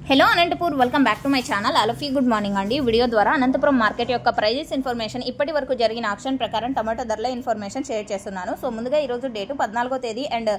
Hello Anantapur, welcome back to my channel. అలఫీ good morning అండి. Video ద్వారా అనంతపురం మార్కెట్ యొక్క ప్రైజెస్ ఇన్ఫర్మేషన్, ఇప్పటి వరకు జరిగిన ఆక్షన్ ప్రకారం టమాటో ధరల ఇన్ఫర్మేషన్ షేర్ చేస్తున్నాను. సో ముందుగా ఈరోజు డేటు 14వ తేదీ అండ్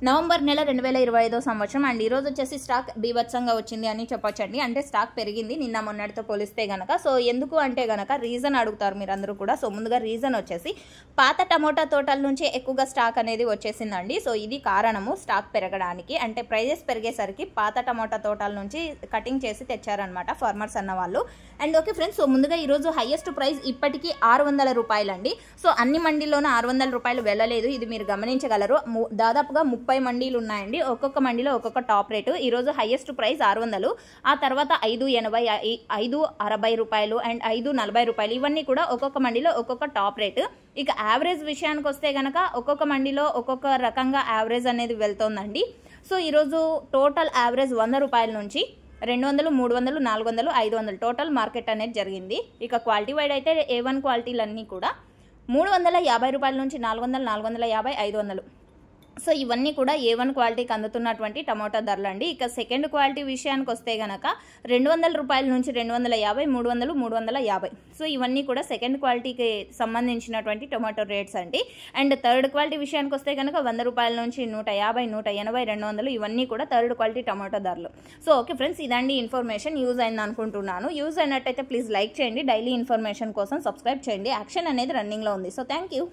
నవంబర్ నెల 2025 సంవత్సరం. అండ్ ఈరోజు వచ్చేసి స్టాక్ బీభత్సంగా వచ్చింది అని చెప్పొచ్చండి. అంటే స్టాక్ పెరిగింది నిన్న మొన్నటితో పోలిస్తే గనక. సో ఎందుకు అంటే గనక రీజన్ అడుగుతారు మీరు అందరూ కూడా. సో ముందుగా రీజన్ వచ్చేసి పాత టమోటా తోటల నుంచి ఎక్కువగా స్టాక్ అనేది వచ్చేసిందండి. సో ఇది కారణము స్టాక్ పెరగడానికి. అంటే ప్రైజెస్ పెరిగేసరికి పాత టమోటా తోటల నుంచి కటింగ్ చేసి తెచ్చారనమాట ఫార్మర్స్ అన్న వాళ్ళు. అండ్ ఓకే ఫ్రెండ్స్, సో ముందుగా ఈరోజు హైయెస్ట్ ప్రైస్ ఇప్పటికీ 600 రూపాయలు అండి. సో అన్ని మండీల్లోనూ 600 రూపాయలు వెళ్ళలేదు. ఇది మీరు గమనించగలరు. దాదాపుగా 30 మండీలు ఉన్నాయండి. ఒక్కొక్క మండీలో ఒక్కొక్క టాప్ రేటు. ఈరోజు హైయెస్ట్ ప్రైస్ 600, ఆ తర్వాత 580, 560 రూపాయలు అండ్ 540 రూపాయలు. ఇవన్నీ కూడా ఒక్కొక్క మండీలో ఒక్కొక్క టాప్ రేటు. ఇక యావరేజ్ విషయానికి వస్తే కనుక ఒక్కొక్క మండీలో ఒక్కొక్క రకంగా యావరేజ్ అనేది వెళ్తోందండి. సో ఈరోజు టోటల్ యావరేజ్ 100 రూపాయల నుంచి 200, 300, 400, 500 టోటల్ మార్కెట్ అనేది జరిగింది. ఇక క్వాలిటీ వైడ్ అయితే A1 క్వాలిటీలన్నీ కూడా 350 రూపాయల నుంచి 400, 450, 500. సో ఇవన్నీ కూడా A1 క్వాలిటీకి అందుతున్నటువంటి టమాటా ధరలు అండి. ఇక సెకండ్ క్వాలిటీ విషయానికి వస్తే కనుక 200 రూపాయల నుంచి 250, 300, 350. సో ఇవన్నీ కూడా సెకండ్ క్వాలిటీకి సంబంధించినటువంటి టొమాటో రేట్స్ అండి. అండ్ థర్డ్ క్వాలిటీ విషయానికి వస్తే కనుక 100 రూపాయల నుంచి 150, 180, 200 ఇవన్నీ కూడా థర్డ్ క్వాలిటీ టమాటో ధరలు. సో ఓకే ఫ్రెండ్స్, ఇదండి ఇన్ఫర్మేషన్. యూజ్ అయింది అనుకుంటున్నాను. యూజ్ అయినట్టయితే ప్లీజ్ లైక్ చేయండి. డైలీ ఇన్ఫర్మేషన్ కోసం సబ్స్క్రైబ్ చేయండి. యాక్షన్ అనేది రన్నింగ్లో ఉంది. So thank you.